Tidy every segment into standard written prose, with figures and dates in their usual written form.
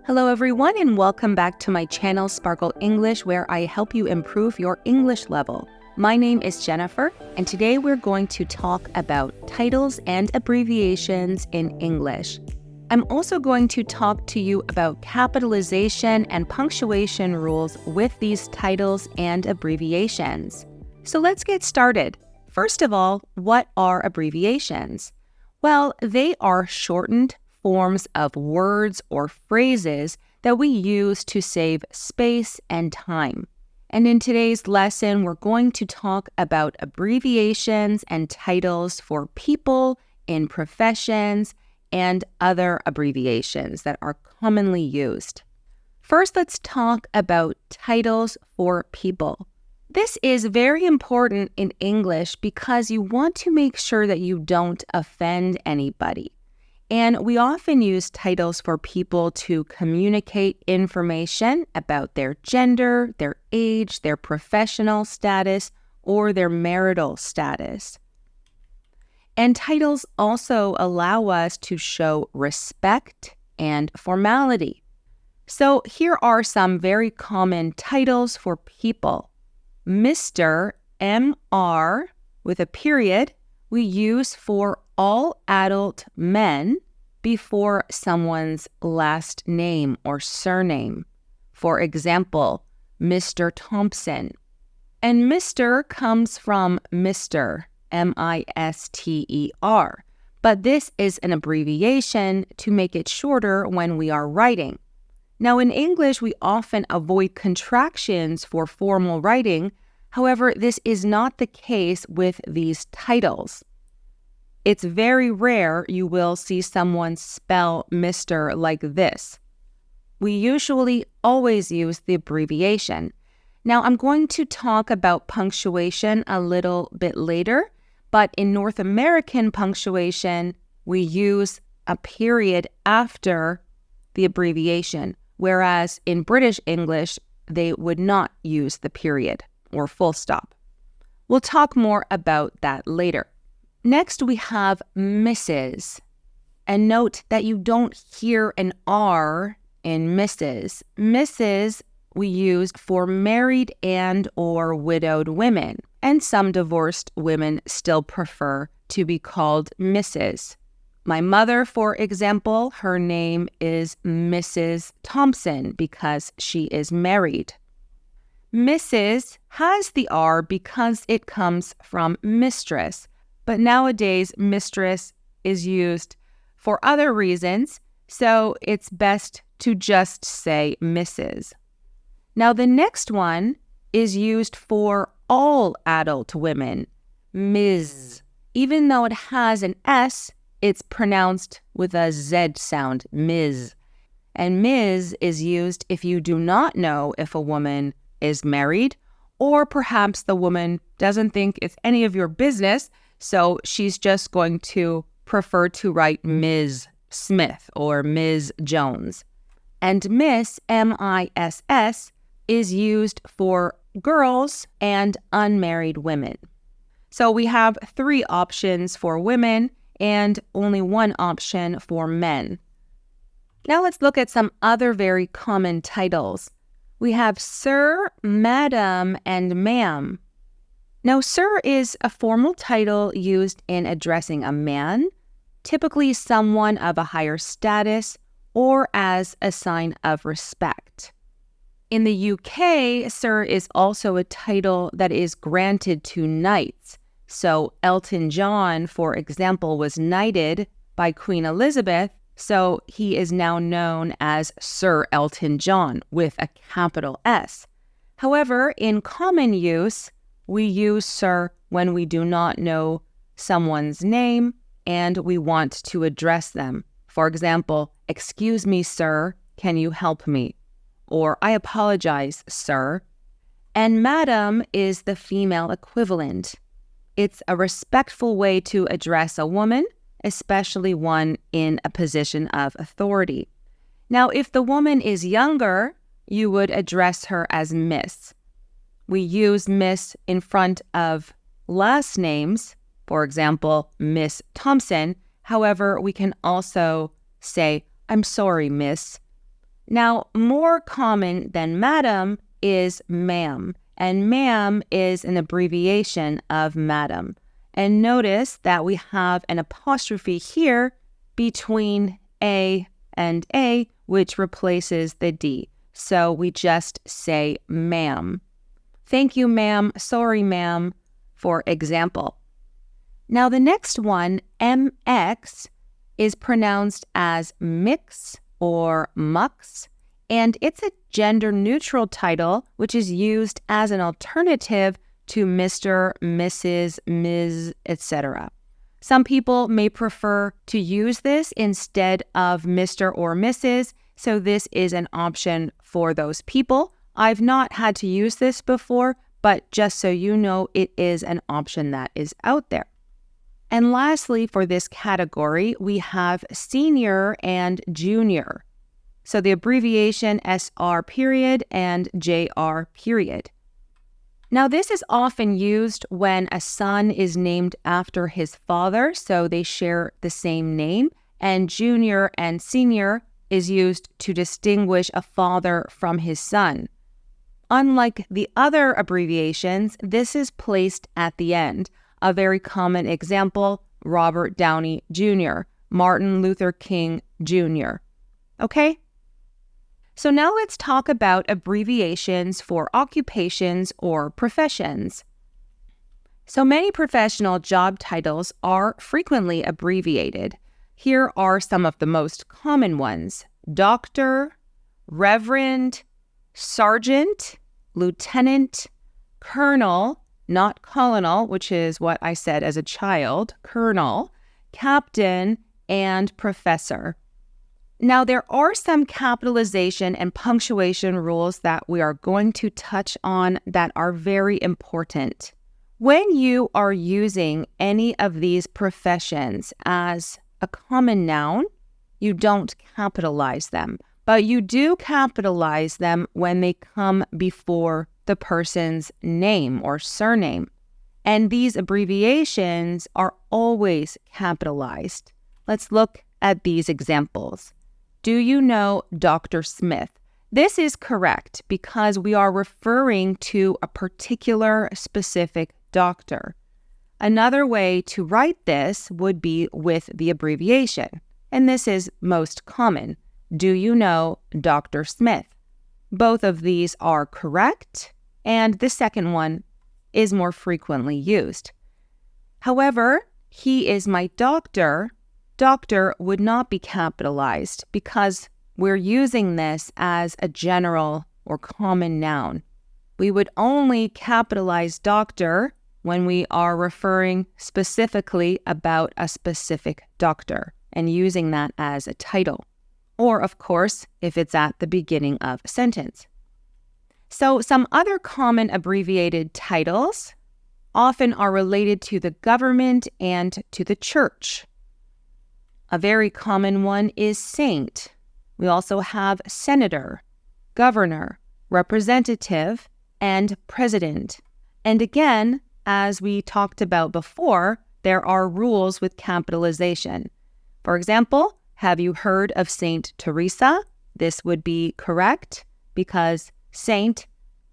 Hello everyone and welcome back to my channel Sparkle English, where I help you improve your English level. My name is Jennifer and today we're going to talk about titles and abbreviations in English. I'm also going to talk to you about capitalization and punctuation rules with these titles and abbreviations. So let's get started. First of all, what are abbreviations? Well, they are shortened forms of words or phrases that we use to save space and time. And in today's lesson, we're going to talk about abbreviations and titles for people in professions and other abbreviations that are commonly used. First, let's talk about titles for people. This is very important in English because you want to make sure that you don't offend anybody. And we often use titles for people to communicate information about their gender, their age, their professional status, or their marital status. And titles also allow us to show respect and formality. So here are some very common titles for people. Mr. M.R. with a period we use for all adult men before someone's last name or surname. For example, Mr. Thompson. And Mr. comes from Mr., M-I-S-T-E-R, but this is an abbreviation to make it shorter when we are writing. Now, in English, we often avoid contractions for formal writing. However, this is not the case with these titles. It's very rare you will see someone spell Mr. like this. We usually always use the abbreviation. Now, I'm going to talk about punctuation a little bit later, but in North American punctuation, we use a period after the abbreviation, whereas in British English, they would not use the period or full stop. We'll talk more about that later. Next, we have Mrs. And note that you don't hear an R in Mrs. Mrs. we use for married and or widowed women, and some divorced women still prefer to be called Mrs. My mother, for example, her name is Mrs. Thompson because she is married. Mrs. has the R because it comes from mistress, but nowadays mistress is used for other reasons, so it's best to just say Mrs. Now the next one is used for all adult women, Ms. Even though it has an S, it's pronounced with a Z sound, Ms. And Ms. is used if you do not know if a woman is married, or perhaps the woman doesn't think it's any of your business, so she's just going to prefer to write Ms. Smith or Ms. Jones. And Miss, M-I-S-S, is used for girls and unmarried women. So we have 3 options for women and only 1 option for men. Now let's look at some other very common titles. We have sir, madam, and ma'am. Now, sir is a formal title used in addressing a man, typically someone of a higher status, or as a sign of respect. In the UK, sir is also a title that is granted to knights. So Elton John, for example, was knighted by Queen Elizabeth, so he is now known as Sir Elton John with a capital S. However, in common use, we use sir when we do not know someone's name and we want to address them. For example, excuse me, sir, can you help me? Or I apologize, sir. And madam is the female equivalent. It's a respectful way to address a woman, especially one in a position of authority. Now, if the woman is younger, you would address her as Miss. We use Miss in front of last names, for example, Miss Thompson. However, we can also say, I'm sorry, Miss. Now, more common than madam is ma'am, and ma'am is an abbreviation of madam. And notice that we have an apostrophe here between A and A, which replaces the D. So we just say ma'am. Thank you, ma'am. Sorry, ma'am, for example. Now the next one, MX, is pronounced as mix or mux, and it's a gender-neutral title which is used as an alternative to Mr., Mrs., Ms., etc. Some people may prefer to use this instead of Mr. or Mrs., so this is an option for those people. I've not had to use this before, but just so you know, it is an option that is out there. And lastly, for this category, we have senior and junior. So the abbreviation SR period and JR period. Now, this is often used when a son is named after his father, so they share the same name, and junior and senior is used to distinguish a father from his son. Unlike the other abbreviations, this is placed at the end. A very common example, Robert Downey Jr., Martin Luther King Jr. Okay? So now let's talk about abbreviations for occupations or professions. So many professional job titles are frequently abbreviated. Here are some of the most common ones: doctor, reverend, sergeant, lieutenant, colonel, not colonel, which is what I said as a child, colonel, captain, and professor. Now, there are some capitalization and punctuation rules that we are going to touch on that are very important. When you are using any of these professions as a common noun, you don't capitalize them, but you do capitalize them when they come before the person's name or surname. And these abbreviations are always capitalized. Let's look at these examples. Do you know Dr. Smith? This is correct because we are referring to a particular specific doctor. Another way to write this would be with the abbreviation, and this is most common. Do you know Dr. Smith? Both of these are correct, and the second one is more frequently used. However, he is my doctor. Doctor would not be capitalized because we're using this as a general or common noun. We would only capitalize doctor when we are referring specifically about a specific doctor and using that as a title. Or, of course, if it's at the beginning of a sentence. So some other common abbreviated titles often are related to the government and to the church. A very common one is saint. We also have senator, governor, representative, and president. And again, as we talked about before, there are rules with capitalization. For example, have you heard of Saint Teresa? This would be correct because saint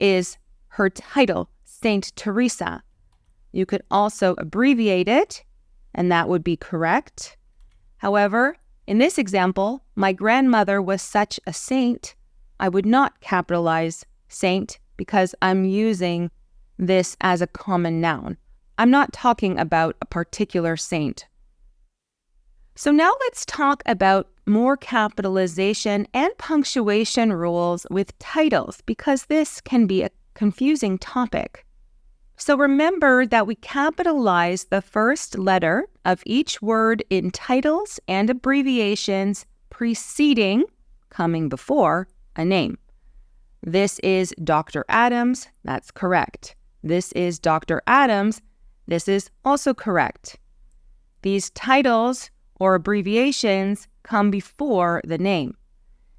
is her title, Saint Teresa. You could also abbreviate it, and that would be correct. However, in this example, my grandmother was such a saint, I would not capitalize saint because I'm using this as a common noun. I'm not talking about a particular saint. So now let's talk about more capitalization and punctuation rules with titles because this can be a confusing topic. So remember that we capitalize the first letter of each word in titles and abbreviations preceding, coming before, a name. This is Dr. Adams, that's correct. This is Dr. Adams, this is also correct. These titles or abbreviations come before the name.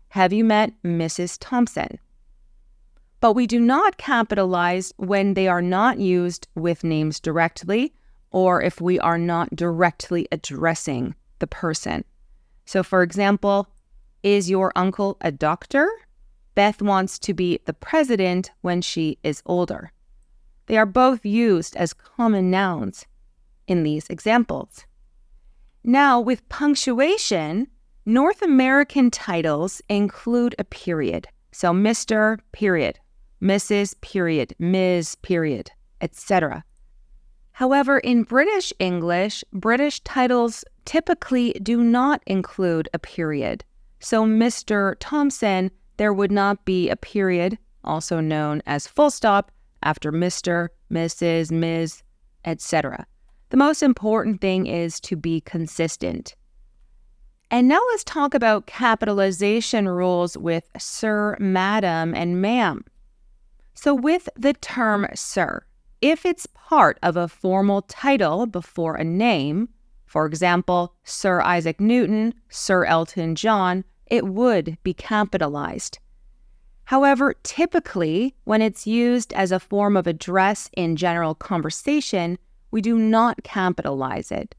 Have you met Mrs. Thompson? But we do not capitalize when they are not used with names directly or if we are not directly addressing the person. So for example, Is your uncle a doctor? Beth wants to be the president when she is older. They are both used as common nouns in these examples. Now, with punctuation, North American titles include a period. So Mr. period, Mrs. period, Ms. period, etc. However, in British English, British titles typically do not include a period. So Mr. Thompson, there would not be a period, also known as full stop, after Mr., Mrs., Ms., etc. The most important thing is to be consistent. And now let's talk about capitalization rules with sir, madam, and ma'am. So with the term sir, if it's part of a formal title before a name, for example, Sir Isaac Newton, Sir Elton John, it would be capitalized. However, typically, when it's used as a form of address in general conversation, we do not capitalize it.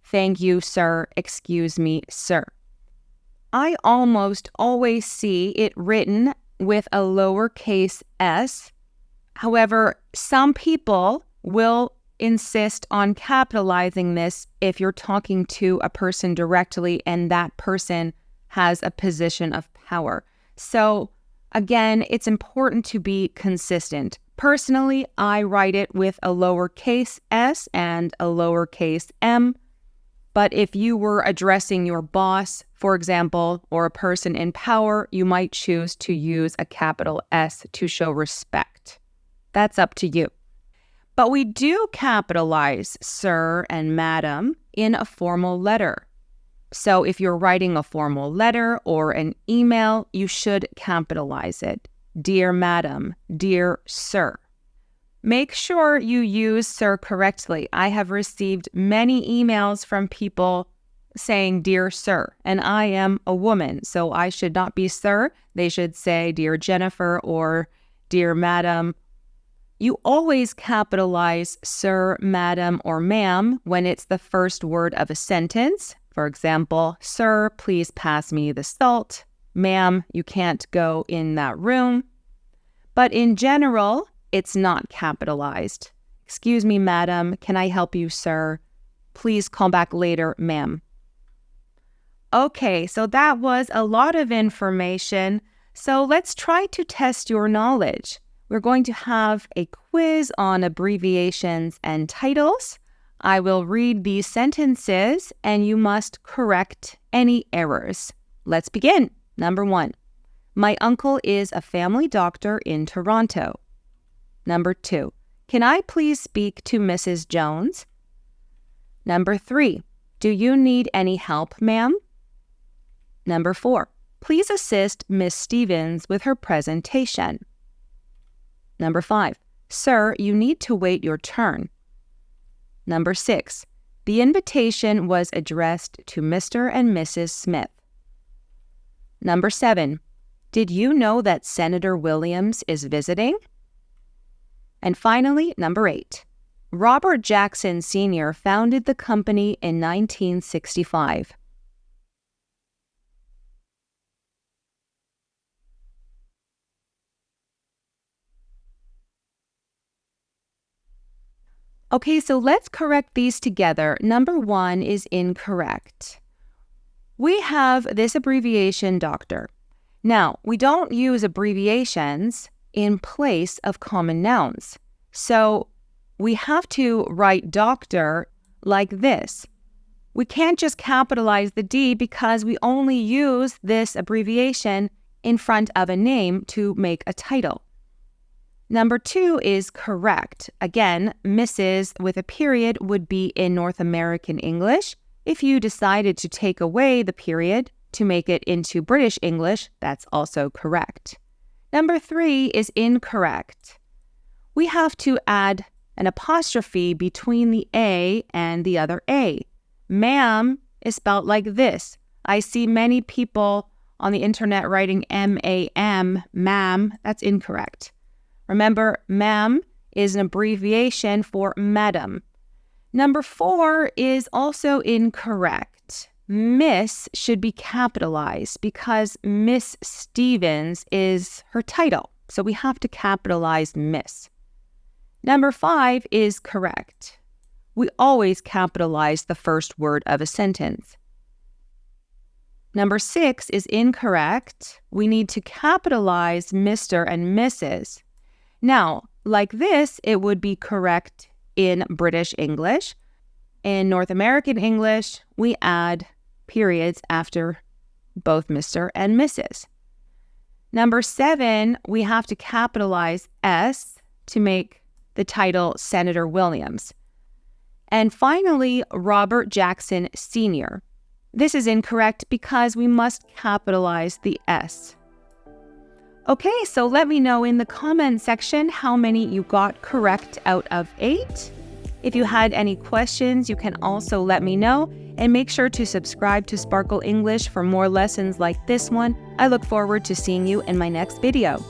Thank you, sir. Excuse me, sir. I almost always see it written with a lowercase s. However, some people will insist on capitalizing this if you're talking to a person directly and that person has a position of power. So, again, it's important to be consistent. Personally, I write it with a lowercase s and a lowercase m. But if you were addressing your boss, for example, or a person in power, you might choose to use a capital S to show respect. That's up to you. But we do capitalize sir and madam in a formal letter. So if you're writing a formal letter or an email, you should capitalize it. Dear madam, dear sir. Make sure you use sir correctly. I have received many emails from people saying dear sir, and I am a woman, so I should not be sir. They should say dear Jennifer or dear madam. You always capitalize sir, madam, or ma'am when it's the first word of a sentence. For example, sir, please pass me the salt. Ma'am, you can't go in that room. But in general, it's not capitalized. Excuse me, madam. Can I help you, sir? Please call back later, ma'am. Okay, so that was a lot of information. So let's try to test your knowledge. We're going to have a quiz on abbreviations and titles. I will read these sentences and you must correct any errors. Let's begin. Number 1. My uncle is a family doctor in Toronto. Number 2. Can I please speak to Mrs. Jones? Number 3. Do you need any help, ma'am? Number 4. Please assist Miss Stevens with her presentation. Number 5. Sir, you need to wait your turn. Number 6. The invitation was addressed to Mr. and Mrs. Smith. Number 7. Did you know that Senator Williams is visiting? And finally, number 8. Robert Jackson Sr. founded the company in 1965. Okay, so let's correct these together. Number 1 is incorrect. We have this abbreviation doctor. Now, we don't use abbreviations in place of common nouns. So we have to write doctor like this. We can't just capitalize the D because we only use this abbreviation in front of a name to make a title. Number 2 is correct. Again, Mrs. with a period would be in North American English. If you decided to take away the period to make it into British English, that's also correct. Number 3 is incorrect. We have to add an apostrophe between the A and the other A. Ma'am is spelled like this. I see many people on the internet writing M-A-M, ma'am. That's incorrect. Remember, ma'am is an abbreviation for madam. Number 4 is also incorrect. Miss should be capitalized because Miss Stevens is her title. So we have to capitalize Miss. Number 5 is correct. We always capitalize the first word of a sentence. Number 6 is incorrect. We need to capitalize Mr. and Mrs. Now, like this, it would be correct in British English. In North American English, we add periods after both Mr. and Mrs. Number 7, we have to capitalize S to make the title Senator Williams. And finally, Robert Jackson Sr. This is incorrect because we must capitalize the S. Okay, so let me know in the comment section how many you got correct out of 8. If you had any questions, you can also let me know, and make sure to subscribe to Sparkle English for more lessons like this one. I look forward to seeing you in my next video.